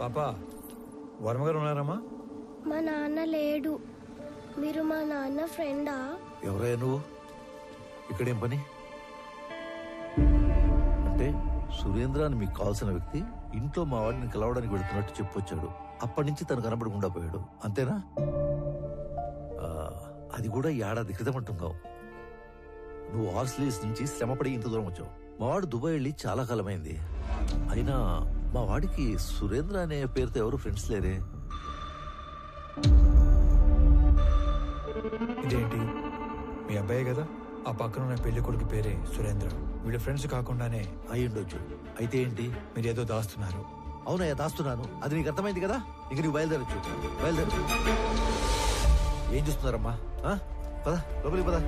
పాపా వర్మగారు ఉన్నారమ్మా? మా నాన్న లేడు. మీరు మా నాన్న ఫ్రెండా? ఎవరయ్యా నువ్వు? ఇక్కడేం పని? అంటే సురేంద్ర అని మీకు కావాల్సిన వ్యక్తి ఇంట్లో మా వాడిని కలవడానికి వెళుతున్నట్టు చెప్పొచ్చాడు. అప్పటి నుంచి తను కనబడకుండా పోయాడు, అంతేనా? అది కూడా ఏడాది క్రితం అంటున్నావు. నువ్వు ఆర్స్లీస్ నుంచి శ్రమపడి ఇంత దూరం వచ్చావు. మా వాడు దుబాయ్ వెళ్ళి చాలా కాలమైంది. అయినా మా వాడికి సురేంద్ర అనే పేరుతో ఎవరు ఫ్రెండ్స్ లేరే. ఇదేంటి, మీ అబ్బాయి కదా? ఆ పక్కన ఉన్న పెళ్లి కొడుకు పేరే సురేంద్ర. వీళ్ళ ఫ్రెండ్స్ కాకుండానే అయ్యుండొచ్చు. అయితే ఏంటి? మీరేదో దాస్తున్నారు. అవునయ్యా, దాస్తున్నాను. అది నీకు అర్థమైంది కదా. ఇంక నీకు బయలుదేరచ్చు. బయలుదేరచ్చు. ఏం చూస్తున్నారమ్మా? పద లోపలికి పద.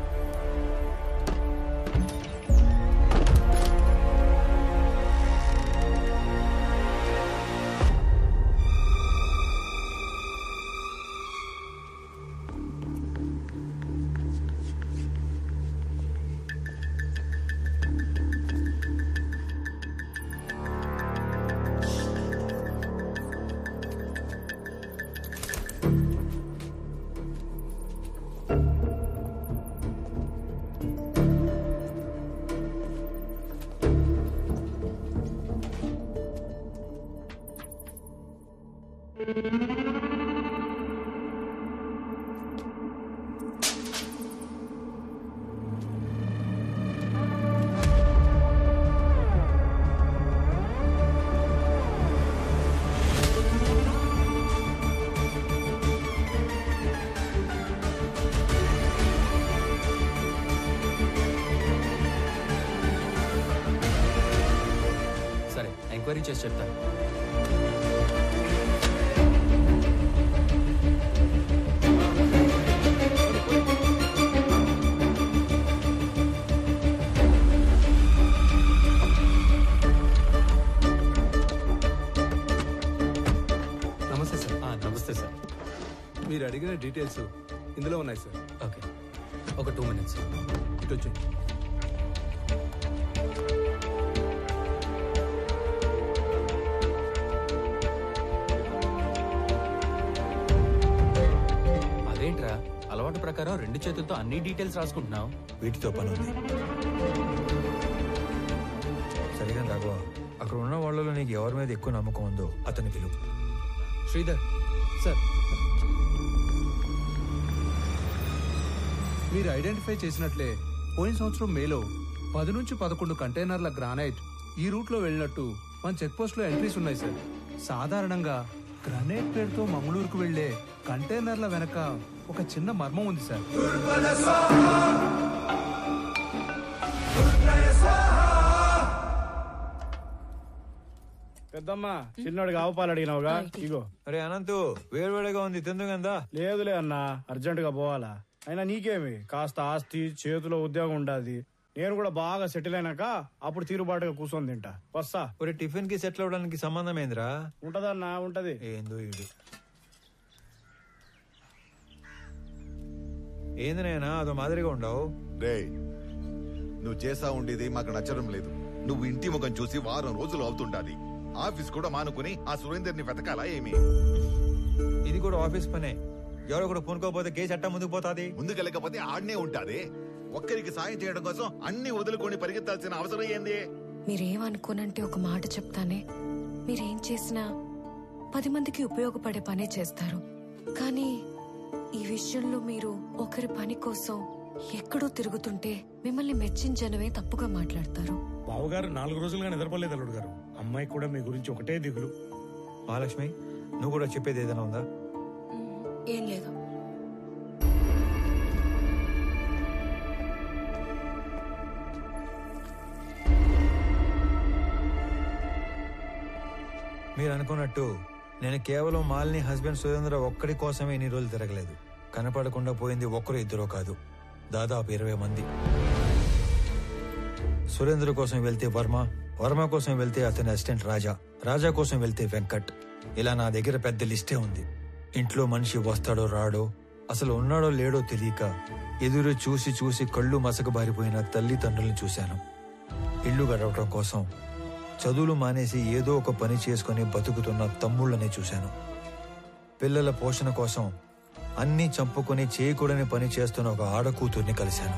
సరే, ఎంక్వైరీ చేసి చెప్తాను. నమస్తే సార్. నమస్తే సార్. మీరు అడిగిన డీటెయిల్స్ ఇందులో ఉన్నాయి సార్. ఓకే, ఒక 2 minutes. ఇటు వచ్చేయండి. అదేంట్రా, అలవాటు ప్రకారం 2 చేతులతో అన్ని డీటెయిల్స్ రాసుకుంటున్నావు? వీటితో పని ఉంది. సరిగా రాఘవ, అక్కడ ఉన్న వాళ్ళలో నీకు ఎవరి మీద ఎక్కువ నమ్మకం ఉందో అతని పిలువు. శ్రీధర్ సార్, మీరు ఐడెంటిఫై చేసినట్లే పోయిన సంవత్సరం మేలో 10 నుంచి 11 కంటైనర్ల గ్రానైట్ ఈ రూట్ లో వెళ్ళినట్టు మన చెక్ పోస్ట్ లో ఎంట్రీస్ ఉన్నాయి సార్. సాధారణంగా గ్రానైట్ పేరుతో మంగళూరుకు వెళ్లే కంటైనర్ల వెనక ఒక చిన్న మర్మం ఉంది సార్. పెద్దమ్మా, చిన్నోడికి ఆవు పాలు అడిగినావుగా, ఇగో. అరే అనంతు, వేడివేడిగా ఉంది, తిందుగందా? లేదులే అన్నా, అర్జెంట్ గా పోవాలా. అయినా నీకేమి, కాస్త ఆస్తి చేతిలో ఉద్యోగం ఉండాది. నేను కూడా బాగా సెటిల్ అయినాక అప్పుడు తీరుబాటుగా కూర్చొని తింటా. వస్తా. ఒరే, టిఫిన్ కి సెటిల్ అవడానికి సంబంధం ఏందిరా? ఉంటదన్నా, ఉంటది. ఏందో ఇది. ఏంది నాయనా అదో మాదిరిగా ఉండవు? రే, నువ్వు చేసా ఉండేది మాకు నచ్చడం లేదు. నువ్వు ఇంటి ముఖం చూసి వారం రోజులు అవుతుంటాది. ఆఫీస్ కూడా మానుకుని ఆ సురేందర్ని వెతకాలా ఏమి? ఇది కూడా ఆఫీస్ పనే. ఎవరో కూడా పూనుకోపోతే కేసు అట్టా ముందుకు పోతాది. ముందుకెళ్ళకపోతే ఆడనే ఉంటాది. ఒక్కరికి సాయం చేయడం కోసం అన్ని వదులుకొని పరిగెత్తాల్సిన అవసరం ఏంది? మీరేమనుకోనంటే ఒక మాట చెప్తానే. మీరేం చేసినా 10 మందికి ఉపయోగపడే పనే చేస్తారు. కానీ ఈ విషయంలో మీరు ఒకరి పని కోసం ఎక్కడో తిరుగుతుంటే మిమ్మల్ని మెచ్చించనవే తప్పుగా మాట్లాడతారు. బావగారు 4 రోజులుగా నిద్రపోలేదు అల్లుడు గారు. అమ్మాయి కూడా మీ గురించి ఒకటే దిగులు. మహాలక్ష్మి, నువ్వు కూడా చెప్పేది ఏదైనా ఉందా? ఏం లేదు. మీరు అనుకున్నట్టు నేను కేవలం మాలిని హస్బెండ్ సురేంద్ర ఒక్కడి కోసమే ఇన్ని రోజులు తిరగలేదు. కనపడకుండా పోయింది ఒక్కరు ఇద్దరో కాదు, దాదాపు 20 మంది. సురేంద్ర కోసం వెళ్తే వర్మ, వర్మ కోసం వెళ్తే అతని అసిస్టెంట్ రాజా, రాజా కోసం వెళ్తే వెంకట్. ఇలా నా దగ్గర పెద్ద లిస్టే ఉంది. ఇంట్లో మనిషి వస్తాడో రాడో, అసలు ఉన్నాడో లేడో తెలియక ఎదురు చూసి చూసి కళ్ళు మసకబారిపోయిన తల్లిదండ్రుల్ని చూశాను. ఇల్లు గడవటం కోసం చదువులు మానేసి ఏదో ఒక పని చేసుకుని బతుకుతున్న తమ్ముళ్ళని చూశాను. పిల్లల పోషణ కోసం అన్నీ చంపుకొని చేయకూడని పని చేస్తున్న ఒక ఆడకూతుర్ని కలిశాను.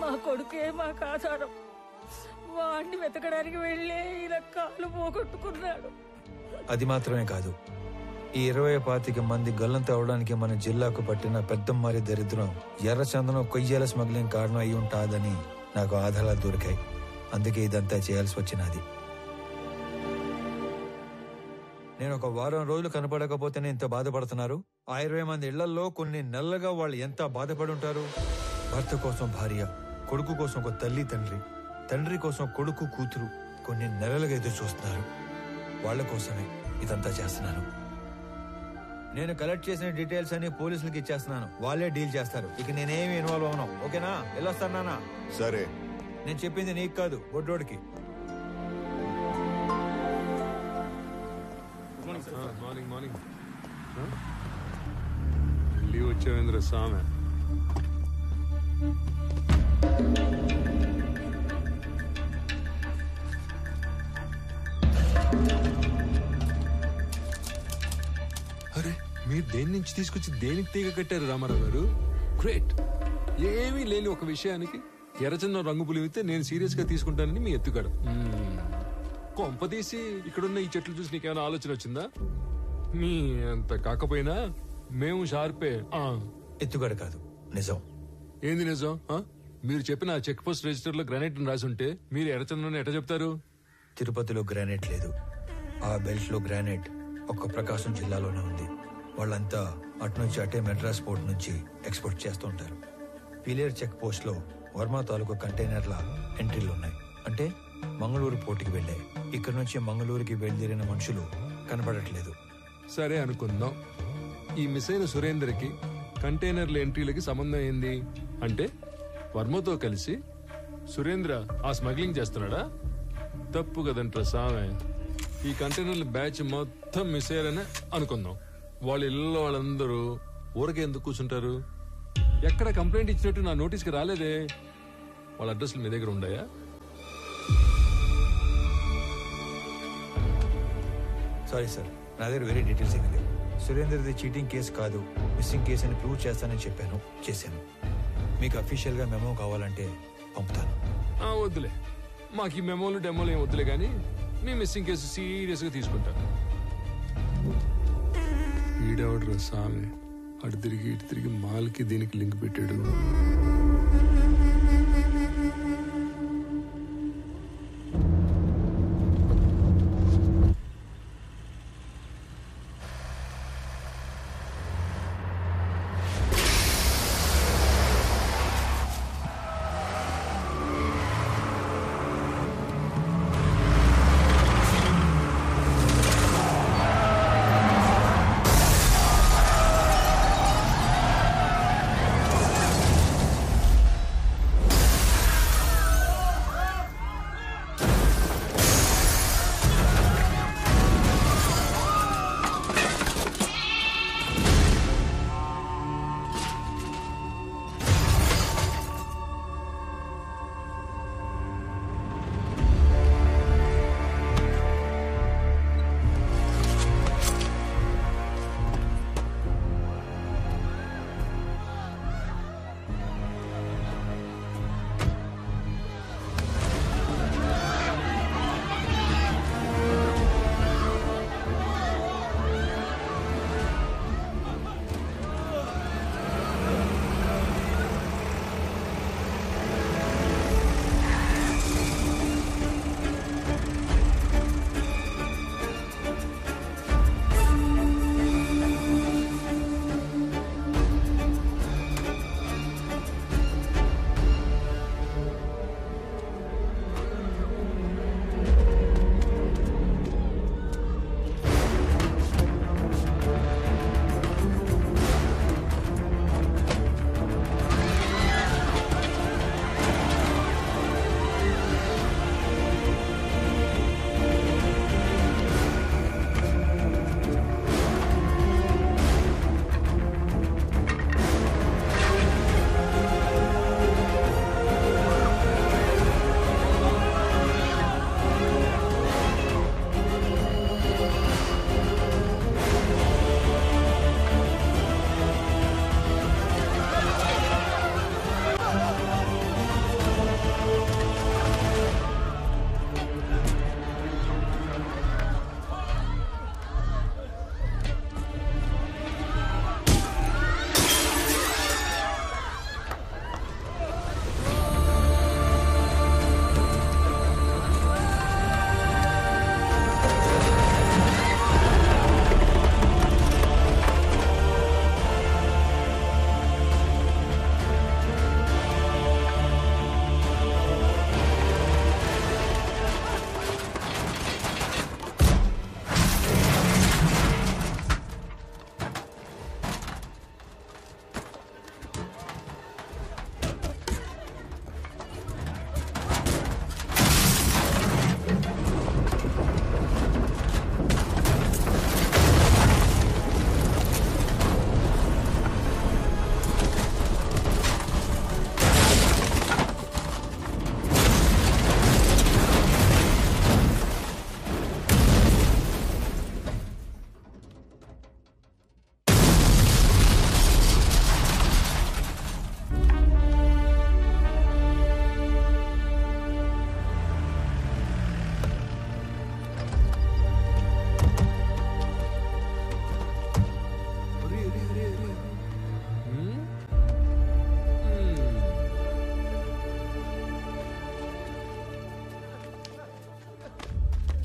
మా కొడుకే మాకు ఆధారం. వాడిని వెతకడానికి వెళ్ళే ఇలా కాలు పోగొట్టుకున్నాడు. అది మాత్రమే కాదు, ఈ 20-25 మంది గల్లంత అవడానికి మన జిల్లాకు పట్టిన పెద్దమ్మారి దరిద్రం ఎర్రచందనం కొయ్యేల స్మగ్లింగ్ కారణం అయి ఉంటాదని నాకు ఆధారాలు దొరికాయి. అందుకే ఇదంతా చేయాల్సి వచ్చినది. నేను ఒక వారం రోజులు కనపడకపోతేనే ఇంత బాధపడుతున్నారు. 20 మంది ఇళ్లలో కొన్ని నెలలుగా వాళ్ళు ఎంత బాధపడి ఉంటారు. భర్త కోసం భార్య, కొడుకు కోసం ఒక తల్లి తండ్రి, తండ్రి కోసం కొడుకు కూతురు కొన్ని నెలలుగా ఎదురు చూస్తున్నారు. వాళ్ళ కోసమే ఇదంతా చేస్తున్నాను. నేను కలెక్ట్ చేసిన డీటెయిల్స్ అన్ని పోలీసులకి ఇచ్చేస్తున్నాను. వాళ్ళే డీల్ చేస్తారు. ఇక నేనేమి ఇన్వాల్వ్ అవను. ఓకేనా? వెళ్ళొస్తాను నాన్న. సరే. నేను చెప్పింది నీకు కాదు, బొడ్డోడికి. మార్నింగ్ మార్నింగ్ లీవ్ వచ్చేవేంద్ర స్వామి. అరే మీరు దేని నుంచి తీసుకొచ్చి దేనికి తీగ కట్టారు రామారావు గారు? గ్రేట్. ఏమీ లేని ఒక విషయానికి ఎర్రచందనం రంగు పులివితే నేను సీరియస్ గా తీసుకుంటానని మీ ఎత్తుగడ. కొంపదీసి ఇక్కడున్న ఈ చెట్లు చూసి నీకేమైనా ఆలోచన వచ్చిందా? మీ అంత కాకపోయినా మేము షార్పే. ఎత్తుగడ కాదు, నిజం. ఏంది నిజం? మీరు చెప్పిన చెక్ పోస్ట్ రిజిస్టర్ లో గ్రానైట్ రాసి ఉంటే మీరు ఎర్రచందనం ఎట్లా చెప్తారు? తిరుపతిలో గ్రానైట్ లేదు. ఆ బెల్ట్ లో గ్రానైట్ ఒక్క ప్రకాశం జిల్లాలోనే ఉంది. వాళ్ళంతా అటు నుంచి అటే మెడ్రాస్ పోర్ట్ నుంచి ఎక్స్పోర్ట్ చేస్తూ ఉంటారు. పిలేర్ చెక్ పోస్ట్ లో వర్మ తాలూకు కంటైనర్ల ఎంట్రీలు ఉన్నాయి. అంటే మంగళూరు పోర్టుకి వెళ్ళాయి. ఇక్కడ నుంచి మంగళూరుకి బయలుదేరిన మనుషులు కనపడట్లేదు. సరే అనుకుందాం. ఈ మిస్ అయిన సురేందర్కి కంటైనర్ల ఎంట్రీలకి సంబంధం ఏంది? అంటే వర్మతో కలిసి సురేంద్ర ఆ స్మగ్లింగ్ చేస్తున్నాడా? తప్పు కదంట్రా సామె. ఈ కంటైనర్ల బ్యాచ్ మొత్తం మిస్ అయ్యారని అనుకుందాం. వాళ్ళ ఇళ్ళలో వాళ్ళందరూ ఊరకే ఎందుకు కూర్చుంటారు? ఎక్కడ కంప్లైంట్ ఇచ్చినట్టు నా నోటీస్కి రాలేదే. వాళ్ళ అడ్రస్లు మీ దగ్గర ఉన్నాయా? సారీ సార్, నా దగ్గర వేరే డీటెయిల్స్ ఏమీ లేవు. సురేందర్ది చీటింగ్ కేసు కాదు, మిస్సింగ్ కేసు అని ప్రూవ్ చేస్తానని చెప్పాను, చేశాను. మీకు అఫీషియల్ గా మెమో కావాలంటే పంపుతాను. వద్దులే, మాకు ఈ మెమోలు డెమోలు ఏం వద్దులే, కానీ మీ మిస్సింగ్ కేసు సీరియస్ గా తీసుకుంటాను. ఈడెవడ్రా సామి, అటు తిరిగి ఇటు తిరిగి మాల్కి దీనికి లింక్ పెట్టాడు.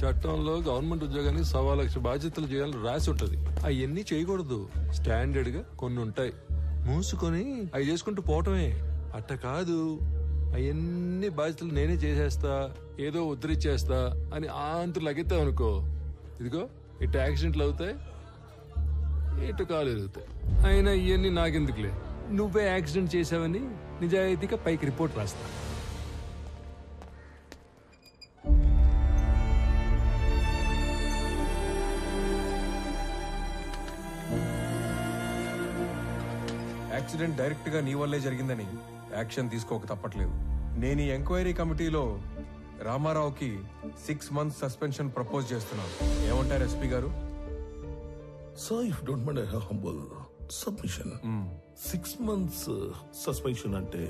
చట్టంలో గవర్నమెంట్ ఉద్యోగానికి 1,00,000 బాధ్యతలు చేయాలని రాసి ఉంటది. అవన్నీ చేయకూడదు. స్టాండర్డ్ గా కొన్ని ఉంటాయి. మూసుకొని అవి చేసుకుంటూ పోవటమే. అట్ట కాదు, అవన్నీ బాధ్యతలు నేనే చేసేస్తా, ఏదో ఉద్ధరించేస్తా అని ఆంతులు లగెత్తావు అనుకో, ఇదిగో ఇటు యాక్సిడెంట్లు అవుతాయి, ఇటు కాలు ఎరుగుతాయి. అయినా ఇవన్నీ నాకెందుకులే, నువ్వే యాక్సిడెంట్ చేసావని నిజాయితీగా పైకి రిపోర్ట్ రాస్తా. యాక్సిడెంట్ డైరెక్ట్ గా నీ వల్లే జరిగిందని యాక్షన్ తీసుకోక తప్పట్లేదు. నేను ఈ ఎంక్వైరీ కమిటీలో రామారావుకి 6 months సస్పెన్షన్ ప్రపోజ్ చేస్తున్నాను. ఏమంటారు ఎస్పీ గారు? Sir, if you don't mind a humble submission. 6 months suspension అంటే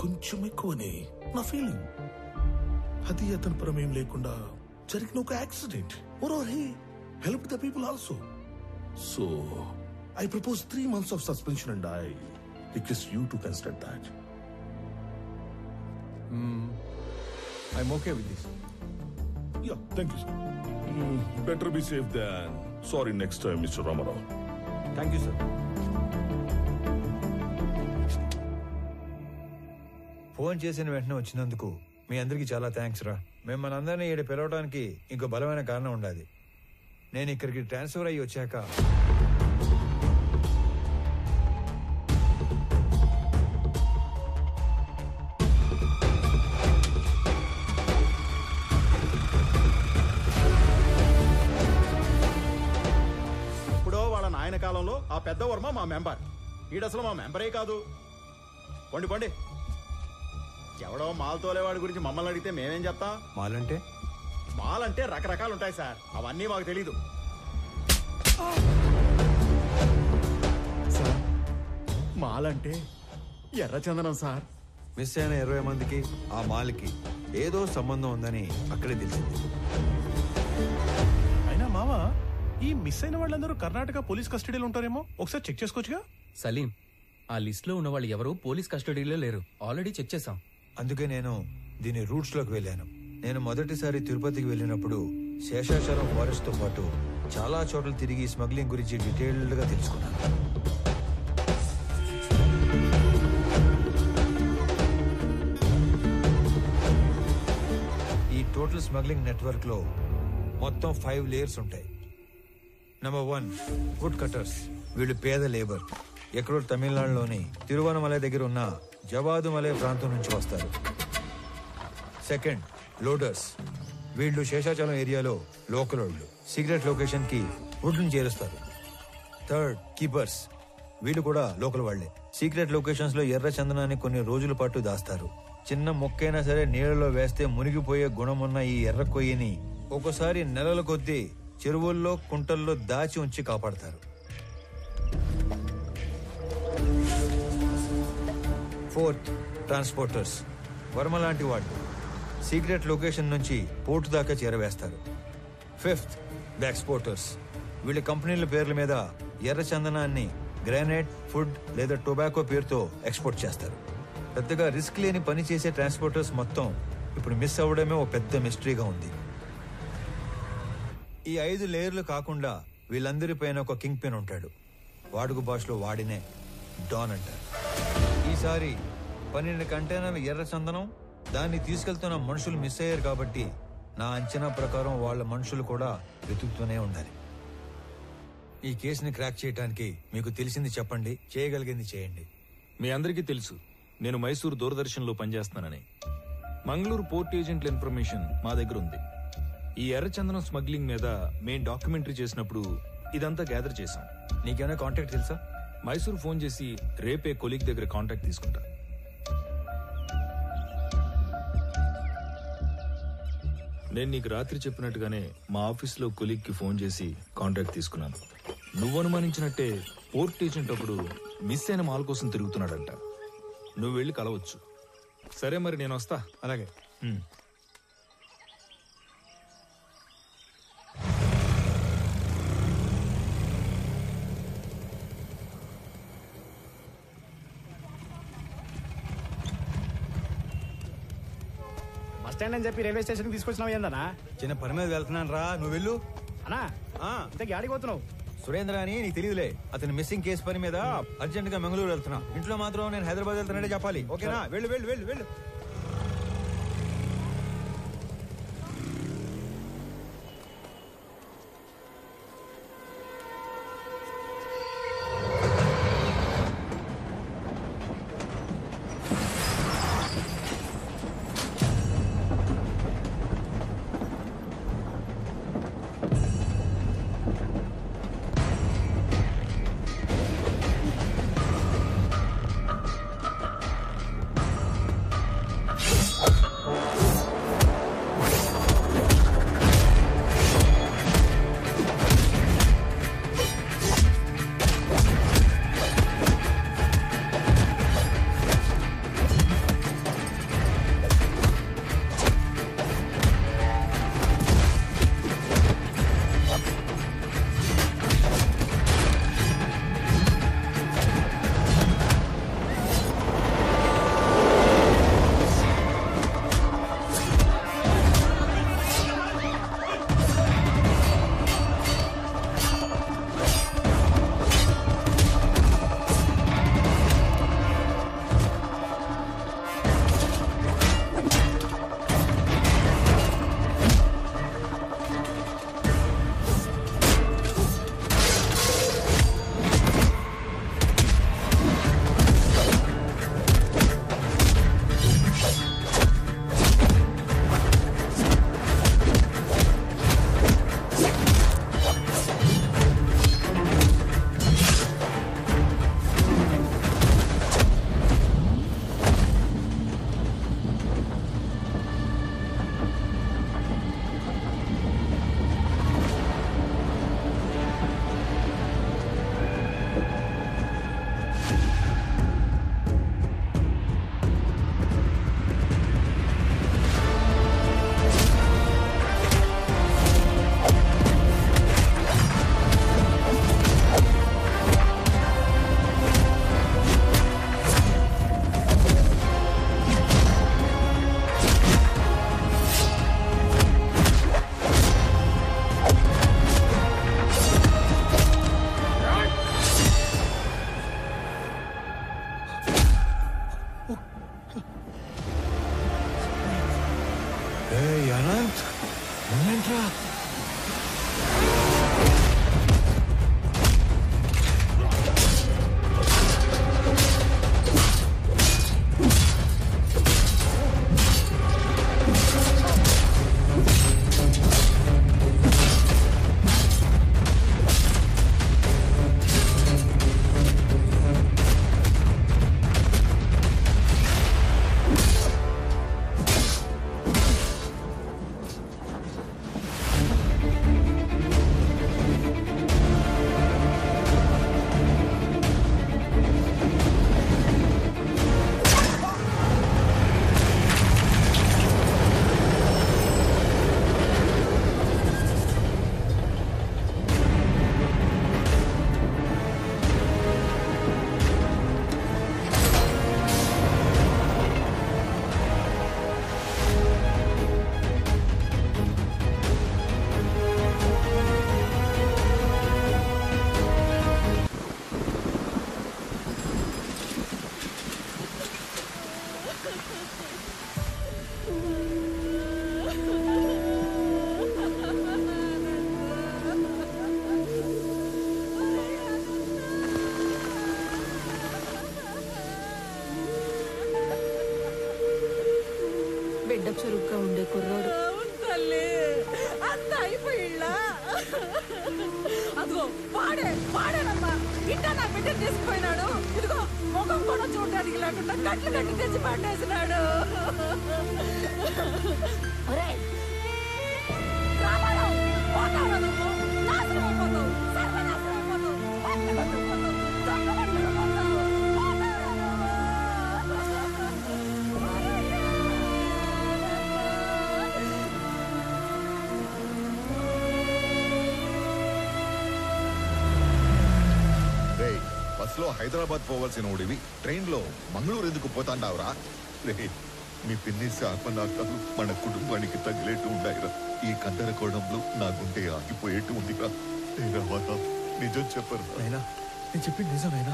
కొంచెం ఎక్కువని నా ఫీలింగ్. అది అతని ప్రమేయం లేకుండా జరిగిన ఒక accident. Moreover, he helped the people also. So, I propose 3 months of suspension and I request you to consider that. I'm okay with this. Yeah, thank you, sir. Better be safe than sorry next time, Mr. Ramarao. Thank you sir. Phone చేసిన వెంటనే వచ్చినందుకు మీ అందరికీ చాలా thanks రా. మేము మనందరినీ ఇక్కడ పిలవడానికి ఇంకో బలమైన కారణం ఉండాలి. నేను ఇక్కడికి ట్రాన్స్ఫర్ అయ్యి వచ్చాక కాలంలో ఆ పెద్ద వర్మ మా మెంబర్, ఈడసలు మా మెంబరే కాదు. పండి పండి, ఎవడో మాల్ తోలేవాడి గురించి మమ్మల్ని అడిగితే మేమేం చెప్తాం? మాలంటే రకరకాలు ఉంటాయి సార్, అవన్నీ మాకు తెలీదు. సార్, మాలంటే ఎర్రచందనం సార్. మిస్ అయిన 20 మందికి ఆ మాల్కి ఏదో సంబంధం ఉందని అక్కడే తెలిసింది. అయినా మావా, ఈ మిస్ అయిన వాళ్ళందరూ కర్ణాటక పోలీస్ కస్టడీలో ఉంటారేమో, ఒకసారి చెక్ చేసుకోవచ్చుగా? సలీం, ఆ లిస్ట్ లో ఉన్న వాళ్ళు ఎవరు పోలీస్ కస్టడీలో లేరు, ఆల్రెడీ చెక్ చేశాం. అందుకే నేను దీని రూట్స్ లోకి వెళ్ళాను. నేను మొదటిసారి తిరుపతికి వెళ్ళినప్పుడు శేషాచలం ఫారెస్ట్ తో పాటు చాలా చోట్ల తిరిగి స్మగ్లింగ్ గురించి డీటెయిల్డ్ గా తెలుసుకున్నాను. ఈ టోటల్ స్మగ్లింగ్ నెట్వర్క్ లో మొత్తం 5 లేయర్స్ ఉంటాయి. Number 1, wood cutters. వీళ్ళు పేద లేబర్. ఎక్కడో తమిళనాడులోని తిరువనమలై దగ్గర ఉన్న జవాదుమలై ప్రాంతం నుంచి వస్తారు. Second, loaders. వీళ్ళు శేషాచలం ఏరియాలో లోకల్ వాళ్ళు. సీక్రెట్ లొకేషన్ కి వుడ్ ని చేరుస్తారు. Third, keepers. వీళ్ళు కూడా లోకల్ వాళ్లే. సీక్రెట్ లొకేషన్స్ లో ఎర్ర చందనాన్ని కొన్ని రోజుల పాటు దాస్తారు. చిన్న మొక్కైనా సరే నీళ్లలో వేస్తే మునిగిపోయే గుణమున్న ఈ ఎర్ర కొయ్యని ఒక్కోసారి నెలల కొద్దీ చెరువుల్లో కుంటల్లో దాచి ఉంచి కాపాడతారు. Fourth, transporters. వర్మ లాంటి వాళ్ళు సీక్రెట్ లొకేషన్ నుంచి పోర్టు దాకా చేరవేస్తారు. Fifth, exporters. వీళ్ళ కంపెనీల పేర్ల మీద ఎర్ర చందనాన్ని గ్రానైట్, ఫుడ్ లేదా టొబాకో పేరుతో ఎక్స్పోర్ట్ చేస్తారు. పెద్దగా రిస్క్ లేని పని చేసే ట్రాన్స్పోర్టర్స్ మొత్తం ఇప్పుడు మిస్ అవ్వడమే ఓ పెద్ద మిస్టరీగా ఉంది. ఈ 5 లేయర్లు కాకుండా వీళ్ళందరిపైన ఒక కింగ్ పిన్ ఉంటాడు. వాడుక భాషలో వాడినే డాన్ అంటారు. ఈసారి 12 కంటైనర్ల ఎర్ర చందనం, దాన్ని తీసుకెళ్తున్న మనుషులు మిస్ అయ్యారు కాబట్టి నా అంచనా ప్రకారం వాళ్ళ మనుషులు కూడా వెతుకుతూనే ఉండాలి. ఈ కేసుని క్రాక్ చేయడానికి మీకు తెలిసింది చెప్పండి, చేయగలిగింది చేయండి. మీ అందరికీ తెలుసు నేను మైసూర్ దూరదర్శన్లో పనిచేస్తానని. మంగళూరు పోర్ట్ ఏజెంట్ల ఇన్ఫర్మేషన్ మా దగ్గర ఉంది. ఈ ఎర్రచందనం స్మగ్లింగ్ మీద మేం డాక్యుమెంటరీ చేసినప్పుడు ఇదంతా గ్యాదర్ చేశాం. నీకేమైనా కాంటాక్ట్ తెలుసా? మైసూర్ ఫోన్ చేసి రేపే కొలీగ్ దగ్గర కాంటాక్ట్ తీసుకుంటా. నేను నీకు రాత్రి చెప్పినట్టుగానే మా ఆఫీస్లో కొలీగ్కి ఫోన్ చేసి కాంటాక్ట్ తీసుకున్నాను. నువ్వు అనుమానించినట్టే పోర్ట్ ఏజెంట్ అప్పుడు మిస్ అయిన మాల్ కోసం తిరుగుతున్నాడంట. నువ్వు వెళ్ళి కలవచ్చు. సరే మరి నేను వస్తా. అలాగే. స్టాండ్ అని చెప్పి రైల్వే స్టేషన్ తీసుకొచ్చినావు ఏందన్నా? చిన్న పని మీద వెళ్తున్నాను రా, నువ్వు వెళ్ళు. అన్నా ఇంతకీ ఆడికి పోతున్నావు? సురేంద్ర అని నీకు తెలియదులే, అతని మిస్సింగ్ కేసు పని మీద అర్జెంట్ గా మంగళూరు వెళ్తున్నా. ఇంట్లో మాత్రం నేను హైదరాబాద్ వెళ్తున్నాడే చెప్పాలి, ఓకేనా? వెళ్ళు వెళ్ళు వెళ్ళు వెళ్ళు. అనంత్, నువ్వేంట్రా? బిడ్డ చురుగ్గా ఉండే కుర్రోడు. తల్లి అంత అయిపోయిళ్ళా? అదిగో వాడేనమ్మా ఇంకా నా బిడ్డ తీసుకుపోయినాడు. ఇదిగో ముఖం కూడా చూడడానికి లేకుండా కట్లు కట్టి తెచ్చి పట్టేసినాడు. నాశనం అయిపోతావు, సర్వనాశనం అయిపోతావు, బస్ లో హైదరాబాద్ పోవాల్సిన ఓడివి ట్రైన్ లో మంగళూరు ఎందుకు పోతాండావురా? మీ పిన్ని శాపనాకాలు మన కుటుంబానికి తగిలేట్టు ఉండాయిరా. ఈ గందరగోళంలో నా గుండె ఆగిపోయేట్టు ఉందిరా. నిజం చెప్పరా? నేను చెప్పింది నిజమేనా?